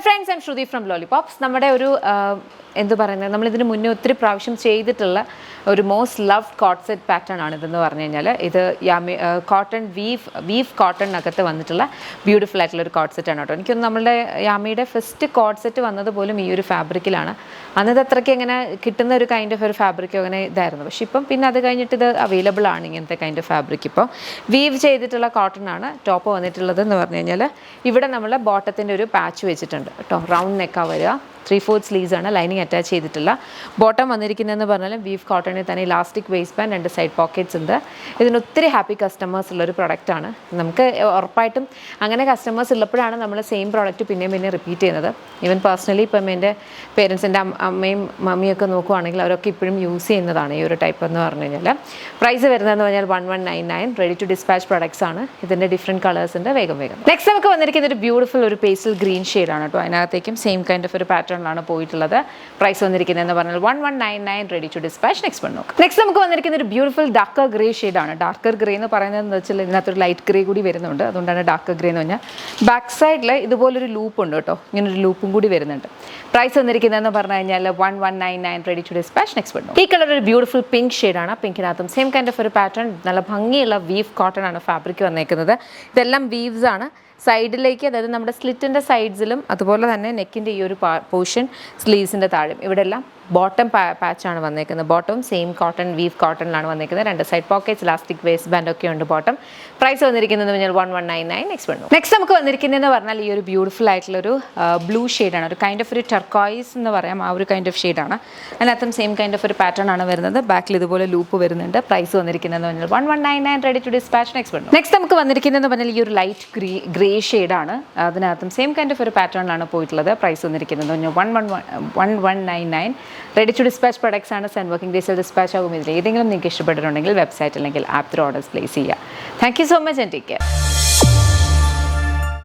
Friends, I'm Shruti from Lollipops. നമ്മുടെ ഒരു എന്ത് പറയുന്നത്, നമ്മളിതിന് മുന്നേ ഒത്തിരി പ്രാവശ്യം ചെയ്തിട്ടുള്ള ഒരു most loved coat set pattern ആണ് ഇതെന്ന് പറഞ്ഞു കഴിഞ്ഞാൽ. ഇത് കോട്ടൺ വീഫ് കോട്ടണിനകത്ത് വന്നിട്ടുള്ള ബ്യൂട്ടിഫുൾ ആയിട്ടുള്ള ഒരു കോട്ട് സെറ്റ് ആണ് കേട്ടോ. എനിക്കൊന്ന് നമ്മളുടെ യാമിയുടെ ഫസ്റ്റ് കോട്ട് സെറ്റ് വന്നത് പോലും ഈ ഒരു ഫാബ്രിക്കിലാണ്. അന്നത് അത്രയ്ക്ക് ഇങ്ങനെ കിട്ടുന്ന ഒരു കൈൻഡ് ഓഫ് ഒരു ഫാബ്രിക്കോ അങ്ങനെ ഇതായിരുന്നു. പക്ഷേ ഇപ്പം പിന്നെ അത് കഴിഞ്ഞിട്ട് ഇത് അവൈലബിൾ ആണ് ഇങ്ങനത്തെ കൈൻഡ് ഓഫ് ഫാബ്രിക്. ഇപ്പോൾ വീവ് ചെയ്തിട്ടുള്ള കോട്ടൺ ആണ് ടോപ്പ് വന്നിട്ടുള്ളത് എന്ന് പറഞ്ഞു കഴിഞ്ഞാൽ. ഇവിടെ നമ്മൾ ബോട്ടത്തിൻ്റെ ഒരു പാച്ച് വെച്ചിട്ടുണ്ട് കേട്ടോ. റൗണ്ട് നെക്കാണ് വരിക. 3/4 സ്ലീവ്സ് ആണ്, ലൈനിങ് അറ്റാച്ച് ചെയ്തിട്ടില്ല. ബോട്ടം വന്നിരിക്കുന്നതെന്ന് പറഞ്ഞാലും വീഫ് കോട്ടണിൽ തന്നെ elastic waste band, 2 side pockets ഉണ്ട്. ഇതിന് ഒത്തിരി ഹാപ്പി കസ്റ്റമേഴ്സ് ഉള്ളൊരു പ്രൊഡക്റ്റാണ്. നമുക്ക് ഉറപ്പായിട്ടും അങ്ങനെ കസ്റ്റമേഴ്സ് ഉള്ളപ്പോഴാണ് നമ്മൾ സെയിം പ്രോഡക്റ്റ് പിന്നെയും റിപ്പീറ്റ് ചെയ്യുന്നത്. ഈവൻ പേഴ്സണലി ഇപ്പം എൻ്റെ പേരൻസിൻ്റെ അമ്മയും മമ്മിയൊക്കെ നോക്കുവാണെങ്കിൽ അവരൊക്കെ ഇപ്പോഴും യൂസ് ചെയ്യുന്നതാണ് ഈ ഒരു ടൈപ്പ് എന്ന് പറഞ്ഞു കഴിഞ്ഞാൽ. പ്രൈസ് വരുന്നതെന്ന് പറഞ്ഞാൽ 1199. റെഡി ടു ഡിസ്പാച്ച് പ്രൊഡക്ട്സ് ആണ്. ഇതിൻ്റെ ഡിഫറെൻറ്റ് കളേഴ്സ് ഉണ്ട്. വേഗം നെക്സ്റ്റ് നമുക്ക് വന്നിരിക്കുന്ന ഒരു ബ്യൂട്ടിഫുൾ ഒരു പേസ്റ്റൽ ഗ്രീൻ ഷെയ്ഡാണ് കേട്ടോ. അതിനകത്തേക്കും സെയിം കൈൻഡ് ഓഫ് ഒരു പാറ്റേൺ ാണ് പോയിട്ടുള്ളത്. പ്രൈസ് വന്നിരിക്കുന്നതെന്ന് പറഞ്ഞാൽ 1199. Ready to dispatch. നെക്സ്റ്റ് നമുക്ക് വന്നിരിക്കുന്ന ഒരു ബ്യൂട്ടിഫുൾ ഡാർക്കർ ഗ്രേ ഷെയ്ഡാണ്. ഡാർക്കർ ഗ്രേ എന്ന് പറയുന്നത് വെച്ചാൽ ഇതിനകത്തൊരു ലൈറ്റ് ഗ്രേ കൂടി വരുന്നുണ്ട്. അതുകൊണ്ടാണ് ഡാർക്കർ ഗ്രേ എന്ന് പറഞ്ഞാൽ. ബാക്ക് സൈഡിൽ ഇതുപോലൊരു ലൂപ്പ് ഉണ്ട് കേട്ടോ. ഇങ്ങനൊരു ലൂപ്പും കൂടി വരുന്നുണ്ട്. പ്രൈസ് വന്നിരിക്കുന്നതെന്ന് പറഞ്ഞു കഴിഞ്ഞാൽ 1199. Ready to dispatch. ഈ കളർ ഒരു ബ്യൂട്ടിഫുൾ പിങ്ക് ഷെയ്ഡാണ്. പിങ്കിനകത്തും സെയിം കൈൻഡ് ഓഫ് ഒരു പാറ്റേൺ, നല്ല ഭംഗിയുള്ള വീവ് കോട്ടൺ ആണ് ഫാബ്രിക് വന്നേക്കുന്നത്. ഇതെല്ലാം വീവ്സ് ആണ്. സൈഡിലേക്ക്, അതായത് നമ്മുടെ സ്ലിറ്റിൻ്റെ സൈഡ്സിലും അതുപോലെ തന്നെ നെക്കിൻ്റെ ഈ ഒരു പോർഷൻ സ്ലീവ്സിൻ്റെ താഴെയും ഇവിടെല്ലാം ബോട്ടം പാച്ചാണ് വന്നേക്കുന്നത്. ബോട്ടം സെയിം കോട്ടൺ വീവ് കോട്ടണിലാണ് വന്നേക്കുന്നത്. 2 side pockets, elastic waste band ഒക്കെ ഉണ്ട് ബോട്ടം. പ്രൈസ് വന്നിരിക്കുന്നത് പറഞ്ഞാൽ 1199. നെക്സ്റ്റ് നമുക്ക് വന്നിരിക്കുന്നതെന്ന് പറഞ്ഞാൽ ഈ ഒരു ബ്യൂട്ടിഫുൾ ആയിട്ടുള്ളൊരു ബ്ലൂ ഷെയ്ഡാണ്. ഒരു കൈൻഡ് ഓഫ് ഒരു ടർക്കോയിസ് എന്ന് പറയാം, ആ ഒരു കൈൻഡ് ഓഫ് ഷെയ്ഡാണ്. അതിനകത്തും സെയിം കൈൻഡ് ഓഫ് ഒരു പാറ്റേൺ ആണ് വരുന്നത്. ബാക്കിൽ ഇതുപോലെ ലൂപ്പ് വരുന്നുണ്ട്. പ്രൈസ് വന്നിരിക്കുന്നതെന്ന് പറഞ്ഞാൽ 1199. Ready to dispatch. നെക്സ്റ്റ് നമുക്ക് വന്നിരിക്കുന്നതെന്ന് പറഞ്ഞാൽ ഈ ഒരു ലൈറ്റ് ഗ്രേ ഷെയ്ഡാണ്. അതിനകത്തും സെയിം കൈൻഡ് ഓഫ് ഒരു പാറ്റേണിലാണ് പോയിട്ടുള്ളത്. പ്രൈസ് വന്നിരിക്കുന്നത് 1199. റെഡി ടു ഡിസ്പാച്ച് പ്രൊഡക്ട്സ് ആണ്. 7 വർക്കിംഗ് ഡേയ്സിൽ ഡിസ്പാച്ച് ആകും. ഇതിൽ ഏതെങ്കിലും നിങ്ങൾക്ക് ഇഷ്ടപ്പെട്ടിട്ടുണ്ടെങ്കിൽ വെബ്സൈറ്റ് അല്ലെങ്കിൽ ആപ്പ് ത്രൂ ഓർഡേഴ്സ് പ്ലേസ് ചെയ്യുക. Thank you so much and take care.